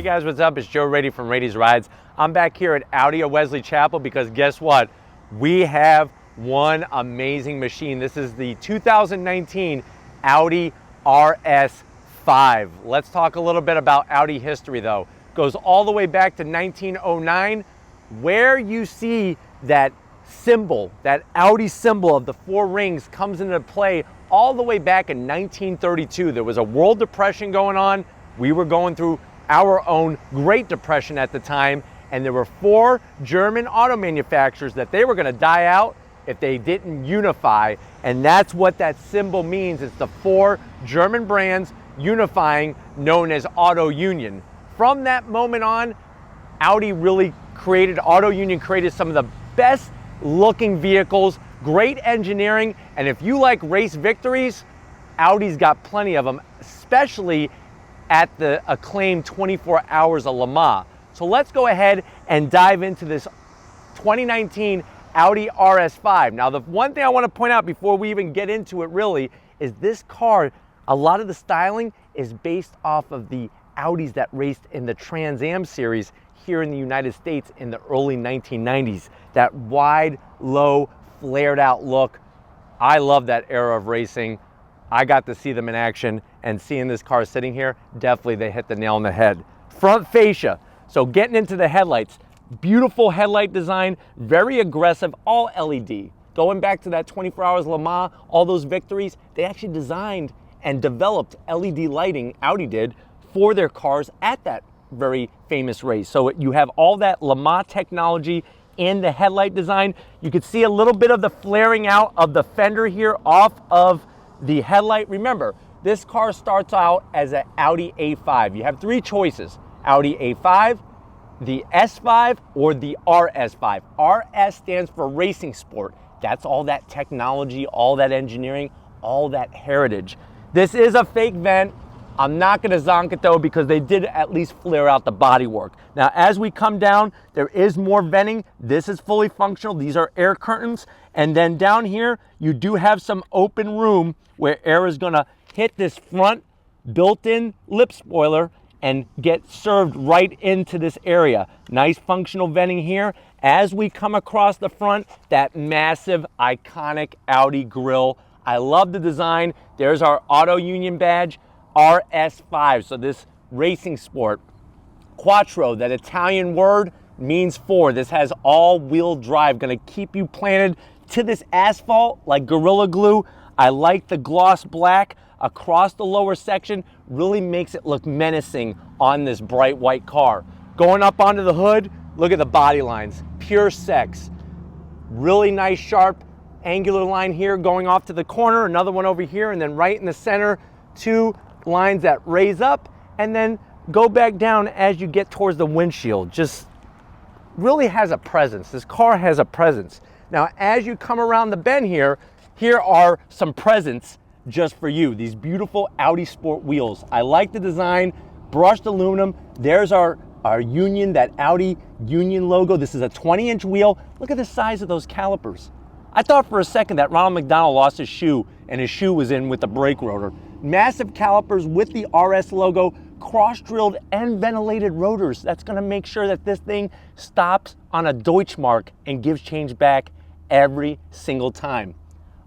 guys, what's up? It's Joe Rady from Rady's Rides. I'm back here at Audi at Wesley Chapel because guess what? We have one amazing machine. This is the 2019 Audi RS5. Let's talk a little bit about Audi history though. Goes all the way back to 1909, where you see that symbol, that Audi symbol of the four rings comes into play all the way back in 1932. There was a world depression going on. We were going through our own Great Depression at the time, and there were four German auto manufacturers that they were going to die out if they didn't unify, and that's what that symbol means. It's the four German brands unifying, known as Auto Union. From that moment on, Audi really created, Auto Union created some of the best looking vehicles, great engineering, and if you like race victories, Audi's got plenty of them, especially at the acclaimed 24 Hours of Le Mans. So let's go ahead and dive into this 2019 Audi RS5. Now, the one thing I want to point out before we even get into it really is this car, a lot of the styling is based off of the Audis that raced in the Trans Am series here in the United States in the early 1990s. That wide, low, flared out look. I love that era of racing. I got to see them in action, and seeing this car sitting here, definitely they hit the nail on the head. Front fascia, so getting into the headlights, beautiful headlight design, very aggressive, all LED. Going back to that 24 Hours Le Mans, all those victories, they actually designed and developed LED lighting, Audi did, for their cars at that very famous race. So you have all that Le Mans technology in the headlight design. You can see a little bit of the flaring out of the fender here off of the headlight. Remember, this car starts out as an Audi A5. You have three choices: Audi A5, the S5, or the RS5. RS stands for Racing Sport. That's all that technology, all that engineering, all that heritage. This is a fake vent. I'm not going to zonk it though, because they did at least flare out the bodywork. Now, as we come down, there is more venting. This is fully functional. These are air curtains. And then down here, you do have some open room where air is going to hit this front built-in lip spoiler and get served right into this area. Nice functional venting here. As we come across the front, that massive, iconic Audi grille. I love the design. There's our Auto Union badge. RS5, so this racing sport. Quattro, that Italian word, means four. This has all-wheel drive, gonna keep you planted to this asphalt like Gorilla Glue. I like the gloss black across the lower section, really makes it look menacing on this bright white car. Going up onto the hood, look at the body lines, pure sex. Really nice, sharp, angular line here going off to the corner, another one over here, and then right in the center, two lines that raise up and then go back down as you get towards the windshield. Just really has a presence. This car has a presence. Now, as you come around the bend here are some presents just for you. These beautiful Audi Sport wheels. I like the design, brushed aluminum. There's our Union, that Audi Union logo. This is a 20-inch wheel. Look at the size of those calipers. I thought for a second that Ronald McDonald lost his shoe and his shoe was in with the brake rotor. Massive calipers with the RS logo, cross-drilled and ventilated rotors. That's gonna make sure that this thing stops on a Deutschmark and gives change back every single time.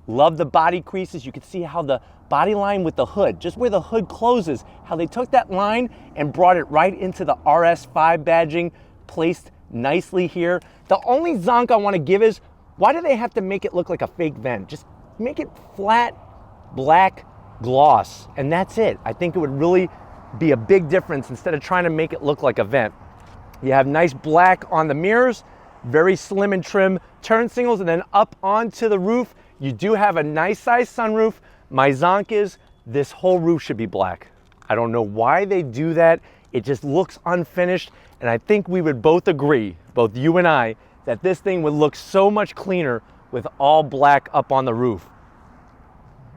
Love the body creases. You can see how the body line with the hood, just where the hood closes, how they took that line and brought it right into the RS5 badging, placed nicely here. The only zonk I wanna give is, why do they have to make it look like a fake vent? Just make it flat, black, gloss, and that's it. I think it would really be a big difference instead of trying to make it look like a vent. You have nice black on the mirrors, very slim and trim turn signals, and then up onto the roof, you do have a nice size sunroof. My zonk is this whole roof should be black. I don't know why they do that. It just looks unfinished, and I think we would both agree, both you and I, that this thing would look so much cleaner with all black up on the roof.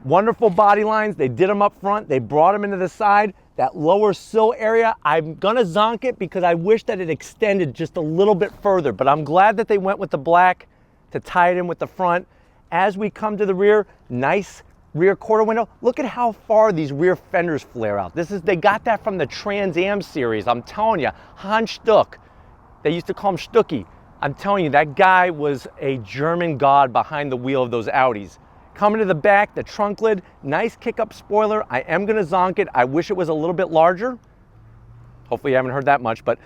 Wonderful body lines. They did them up front. They brought them into the side. That lower sill area, I'm gonna zonk it because I wish that it extended just a little bit further, but I'm glad that they went with the black to tie it in with the front. As we come to the rear, nice rear quarter window. Look at how far these rear fenders flare out. They got that from the Trans Am series. I'm telling you, Hans Stuck. They used to call him Stucky. I'm telling you, that guy was a German god behind the wheel of those Audis. Coming to the back, the trunk lid, nice kick-up spoiler. I am gonna zonk it. I wish it was a little bit larger. Hopefully you haven't heard that much, but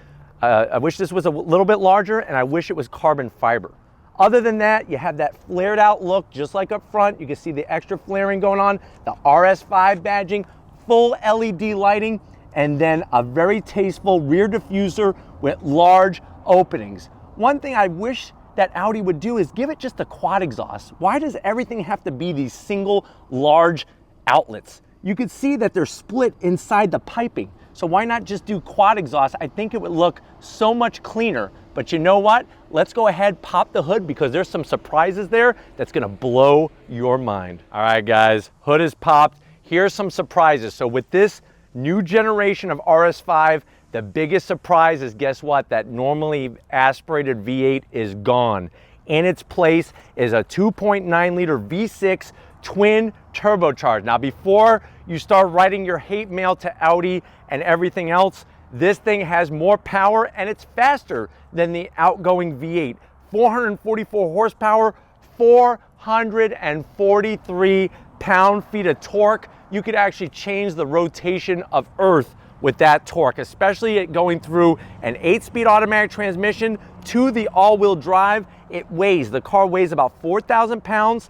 I wish this was a little bit larger, and I wish it was carbon fiber. Other than that, you have that flared out look, just like up front. You can see the extra flaring going on, the RS5 badging, full LED lighting, and then a very tasteful rear diffuser with large openings. One thing I wish that Audi would do is give it just a quad exhaust. Why does everything have to be these single large outlets? You could see that they're split inside the piping. So why not just do quad exhaust? I think it would look so much cleaner. But you know what? Let's go ahead, pop the hood, because there's some surprises there that's gonna blow your mind. All right, guys, hood is popped. Here's some surprises. So with this new generation of RS5, the biggest surprise is, guess what? That normally aspirated V8 is gone. In its place is a 2.9 liter V6 twin turbocharged. Now, before you start writing your hate mail to Audi and everything else, this thing has more power and it's faster than the outgoing V8. 444 horsepower, 443 pound-feet of torque. You could actually change the rotation of Earth with that torque, especially it going through an 8-speed automatic transmission to the all-wheel drive. The car weighs about 4,000 pounds,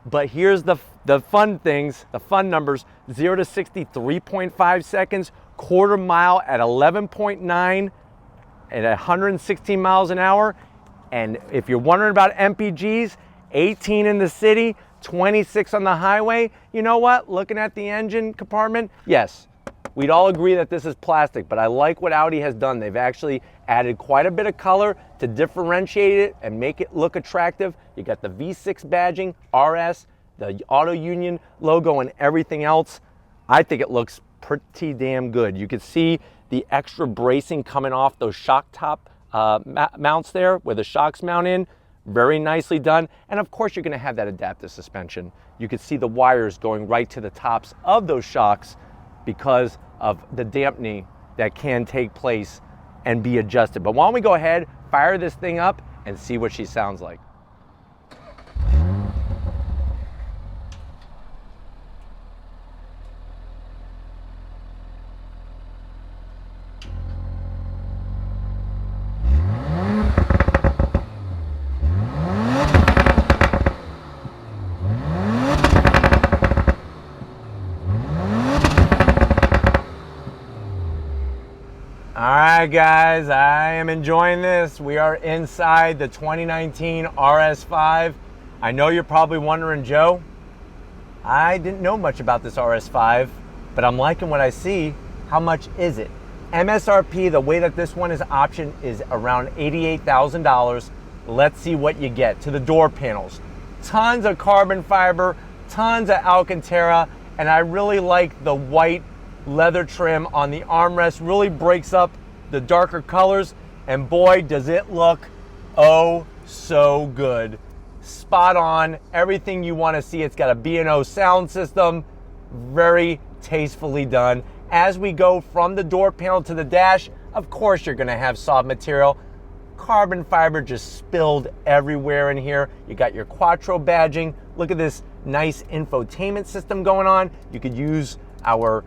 but here's the fun things, the fun numbers: 0 to 60, 3.5 seconds, quarter mile at 11.9 at 116 miles an hour. And if you're wondering about MPGs, 18 in the city, 26 on the highway. You know what? Looking at the engine compartment, yes, we'd all agree that this is plastic, but I like what Audi has done. They've actually added quite a bit of color to differentiate it and make it look attractive. You got the V6 badging, RS, the Auto Union logo, and everything else. I think it looks pretty damn good. You can see the extra bracing coming off those shock top mounts there, where the shocks mount in. Very nicely done. And of course, you're going to have that adaptive suspension. You can see the wires going right to the tops of those shocks because of the dampening that can take place and be adjusted. But why don't we go ahead, fire this thing up, and see what she sounds like. All right, guys, I am enjoying this. We are inside the 2019 RS5. I know you're probably wondering, Joe, I didn't know much about this RS5, but I'm liking what I see. How much is it? MSRP, the way that this one is optioned, is around $88,000. Let's see what you get. To the door panels, tons of carbon fiber, tons of Alcantara, and I really like the white leather trim on the armrest. Really breaks up the darker colors, and boy, does it look oh so good. Spot on, everything you want to see. It's got a B&O sound system, very tastefully done. As we go from the door panel to the dash, of course you're going to have soft material. Carbon fiber just spilled everywhere in here. You got your Quattro badging. Look at this nice infotainment system going on. You could use our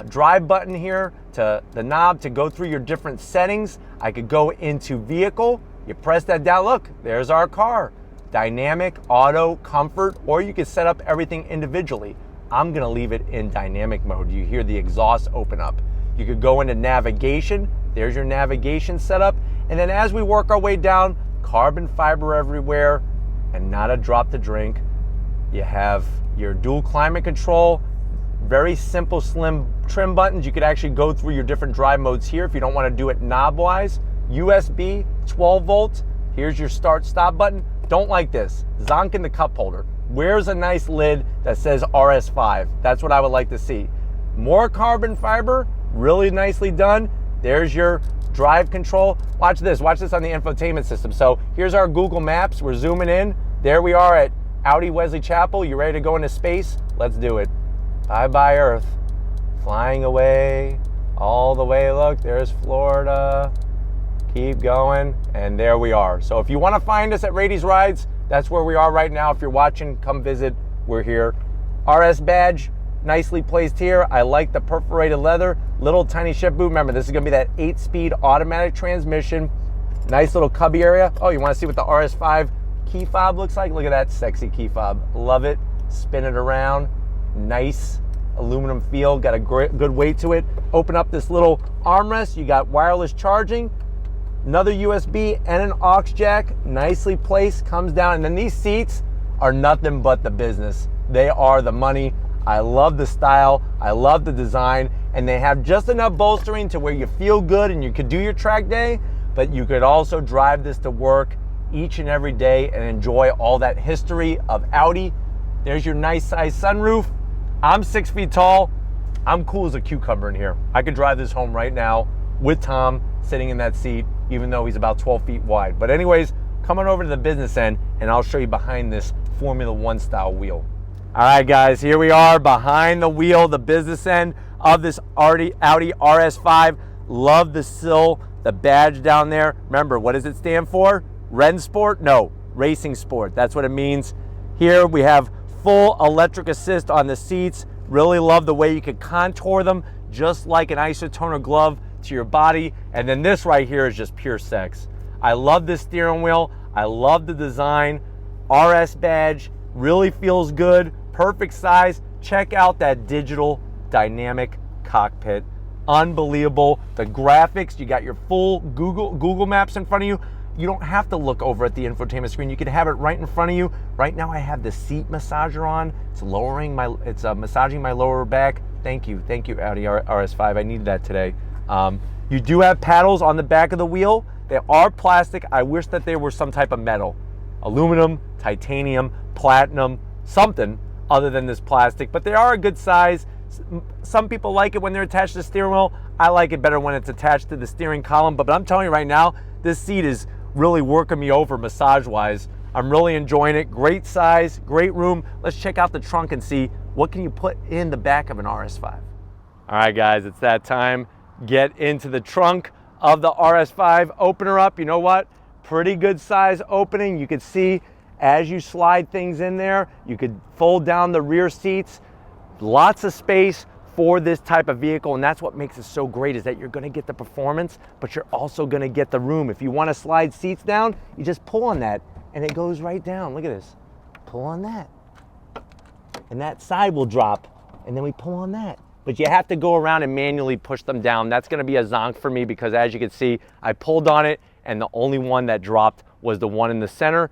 drive button here, to the knob, to go through your different settings. I could go into vehicle. You press that down. Look, there's our car. Dynamic, auto, comfort, or you could set up everything individually. I'm gonna leave it in dynamic mode. You hear the exhaust open up. You could go into navigation. There's your navigation setup. And then as we work our way down, carbon fiber everywhere and not a drop to drink. You have your dual climate control. Very simple, slim trim buttons. You could actually go through your different drive modes here if you don't want to do it knob-wise. USB, 12 volts. Here's your start-stop button. Don't like this. Zonk in the cup holder. Where's a nice lid that says RS5? That's what I would like to see. More carbon fiber, really nicely done. There's your drive control. Watch this on the infotainment system. So here's our Google Maps. We're zooming in. There we are at Audi Wesley Chapel. You ready to go into space? Let's do it. Bye-bye, Earth. Flying away, all the way. Look, there's Florida. Keep going, and there we are. So if you want to find us at Rady's Rides, that's where we are right now. If you're watching, come visit. We're here. RS badge, nicely placed here. I like the perforated leather. Little tiny shift boot. Remember, this is going to be that 8-speed automatic transmission. Nice little cubby area. Oh, you want to see what the RS5 key fob looks like? Look at that sexy key fob. Love it. Spin it around. Nice aluminum feel. Got a good weight to it. Open up this little armrest. You got wireless charging. Another USB and an aux jack. Nicely placed. Comes down. And then these seats are nothing but the business. They are the money. I love the style. I love the design. And they have just enough bolstering to where you feel good and you could do your track day, but you could also drive this to work each and every day and enjoy all that history of Audi. There's your nice size sunroof. I'm 6 feet tall. I'm cool as a cucumber in here. I could drive this home right now with Tom sitting in that seat, even though he's about 12 feet wide. But anyways, come on over to the business end and I'll show you behind this Formula One style wheel. All right, guys, here we are behind the wheel, the business end of this Audi RS5. Love the sill, the badge down there. Remember, what does it stand for? Rennsport? No, Racing Sport. That's what it means. Here we have full electric assist on the seats. Really love the way you can contour them just like an isotoner glove to your body. And then this right here is just pure sex. I love this steering wheel. I love the design. RS badge really feels good. Perfect size. Check out that digital dynamic cockpit. Unbelievable. The graphics, you got your full Google Maps in front of you. You don't have to look over at the infotainment screen. You can have it right in front of you. Right now I have the seat massager on. It's massaging my lower back. Thank you Audi RS5. I needed that today. You do have paddles on the back of the wheel. They are plastic. I wish that they were some type of metal. Aluminum, titanium, platinum, something other than this plastic, but they are a good size. Some people like it when they're attached to the steering wheel. I like it better when it's attached to the steering column, but I'm telling you right now, this seat is really working me over massage-wise. I'm really enjoying it. Great size, great room. Let's check out the trunk and see what can you put in the back of an RS5. All right, guys, it's that time. Get into the trunk of the RS5. Open her up. You know what? Pretty good size opening. You can see as you slide things in there, you could fold down the rear seats. Lots of space for this type of vehicle, and that's what makes it so great, is that you're going to get the performance, but you're also going to get the room. If you want to slide seats down, you just pull on that and it goes right down. Look at this. Pull on that and that side will drop, and then we pull on that. But you have to go around and manually push them down. That's going to be a zonk for me because, as you can see, I pulled on it and the only one that dropped was the one in the center.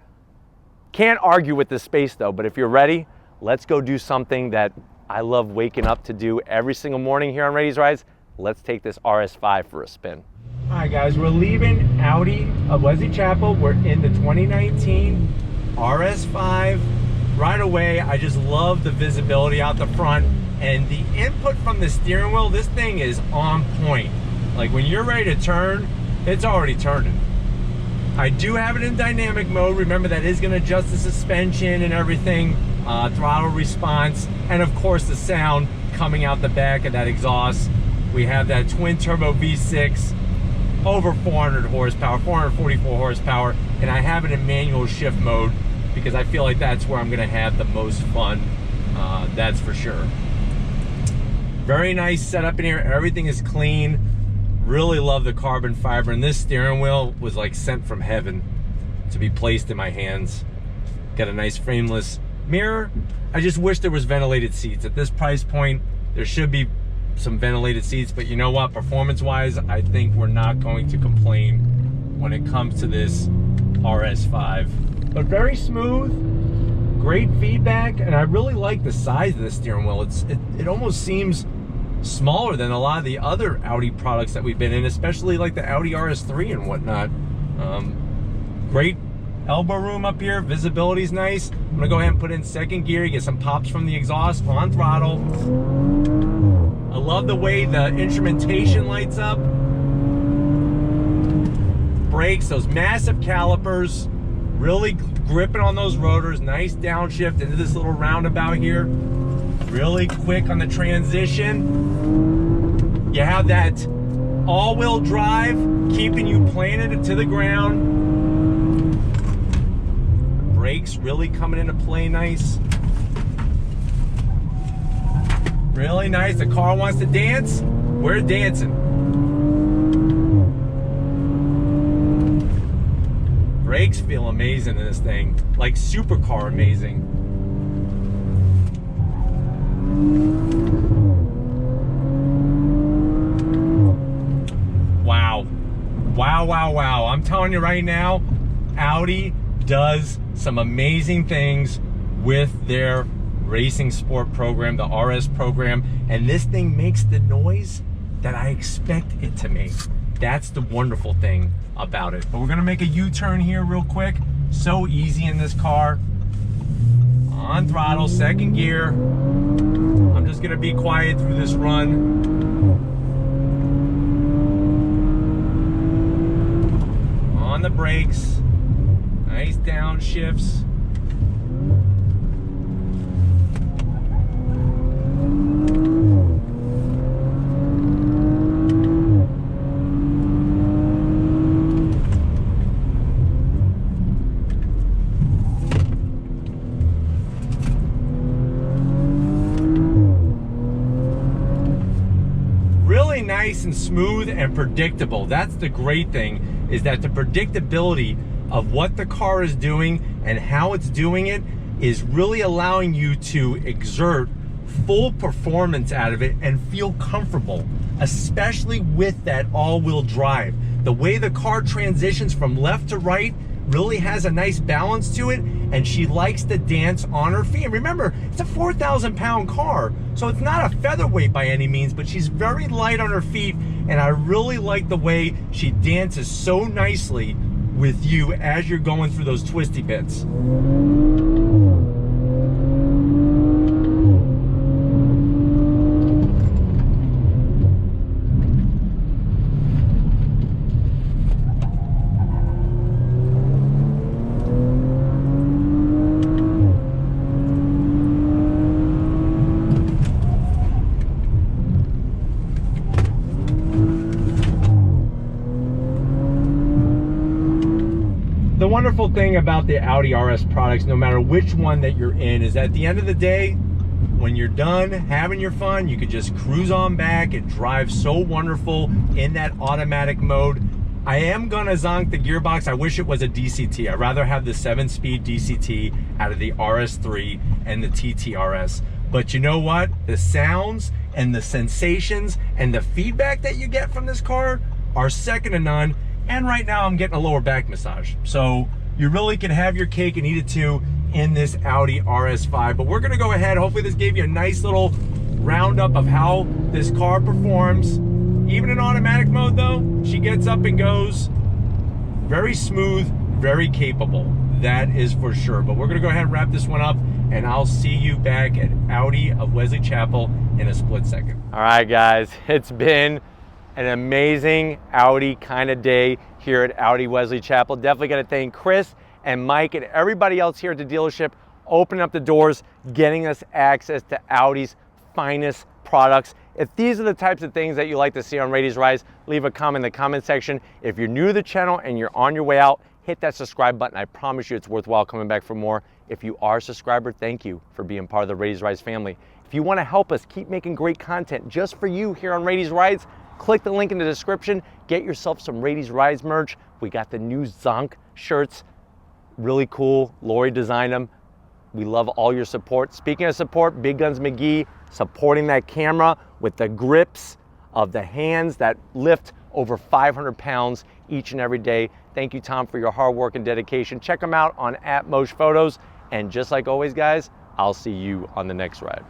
Can't argue with the space though, but if you're ready, let's go do something that I love waking up to do every single morning here on Rady's Rides. Let's take this RS5 for a spin. All right, guys, we're leaving Audi of Wesley Chapel. We're in the 2019 RS5. Right away, I just love the visibility out the front and the input from the steering wheel. This thing is on point. Like when you're ready to turn, it's already turning. I do have it in dynamic mode. Remember, that is going to adjust the suspension and everything, throttle response, and of course the sound coming out the back of that exhaust. We have that twin turbo V6, over 400 horsepower, 444 horsepower, and I have it in manual shift mode because I feel like that's where I'm going to have the most fun. That's for sure. Very nice setup in here. Everything is clean. Really love the carbon fiber, and this steering wheel was like sent from heaven to be placed in my hands. Got a nice frameless mirror. I just wish there was ventilated seats. At this price point, there should be some ventilated seats, but you know what? Performance-wise, I think we're not going to complain when it comes to this RS5. But very smooth, great feedback, and I really like the size of the steering wheel. It almost seems smaller than a lot of the other Audi products that we've been in, especially like the Audi RS3 and whatnot. Great elbow room up here. Visibility's nice. I'm gonna go ahead and put in second gear. You get some pops from the exhaust on throttle. I love the way the instrumentation lights up. Brakes, those massive calipers, really gripping on those rotors. Nice downshift into this little roundabout here. Really quick on the transition. You have that all-wheel drive keeping you planted to the ground. Brakes really coming into play nice. Really nice. The car wants to dance. We're dancing. Brakes feel amazing in this thing. Like supercar amazing. Wow. Wow, wow, wow. I'm telling you right now, Audi does some amazing things with their racing sport program, the RS program, and this thing makes the noise that I expect it to make. That's the wonderful thing about it. But we're gonna make a U-turn here real quick. So easy in this car. On throttle, second gear. I'm just gonna be quiet through this run. On the brakes. Nice downshifts. Really nice and smooth and predictable. That's the great thing, is that the predictability of what the car is doing and how it's doing it is really allowing you to exert full performance out of it and feel comfortable, especially with that all-wheel drive. The way the car transitions from left to right really has a nice balance to it, and she likes to dance on her feet. And remember, it's a 4,000-pound car, so it's not a featherweight by any means, but she's very light on her feet, and I really like the way she dances so nicely with you as you're going through those twisty bits. The wonderful thing about the Audi RS products, no matter which one that you're in, is at the end of the day, when you're done having your fun, you could just cruise on back. It drives so wonderful in that automatic mode. I am gonna zonk the gearbox. I wish it was a DCT. I'd rather have the 7-speed DCT out of the RS3 and the TTRS. But you know what? The sounds and the sensations and the feedback that you get from this car are second to none. And right now I'm getting a lower back massage. So you really can have your cake and eat it too in this Audi RS5. But we're gonna go ahead, hopefully this gave you a nice little roundup of how this car performs. Even in automatic mode though, she gets up and goes. Very smooth, very capable. That is for sure. But we're gonna go ahead and wrap this one up, and I'll see you back at Audi of Wesley Chapel in a split second. All right guys, it's been an amazing Audi kind of day here at Audi Wesley Chapel. Definitely got to thank Chris and Mike and everybody else here at the dealership opening up the doors, getting us access to Audi's finest products. If these are the types of things that you like to see on Rady's Rides, leave a comment in the comment section. If you're new to the channel and you're on your way out, hit that subscribe button. I promise you it's worthwhile coming back for more. If you are a subscriber, thank you for being part of the Rady's Rides family. If you want to help us keep making great content just for you here on Rady's Rides, click the link in the description, get yourself some Rady's Rides merch. We got the new Zonk shirts, really cool. Lori designed them. We love all your support. Speaking of support, Big Guns McGee supporting that camera with the grips of the hands that lift over 500 pounds each and every day. Thank you, Tom, for your hard work and dedication. Check them out on @MoshPhotos. And just like always, guys, I'll see you on the next ride.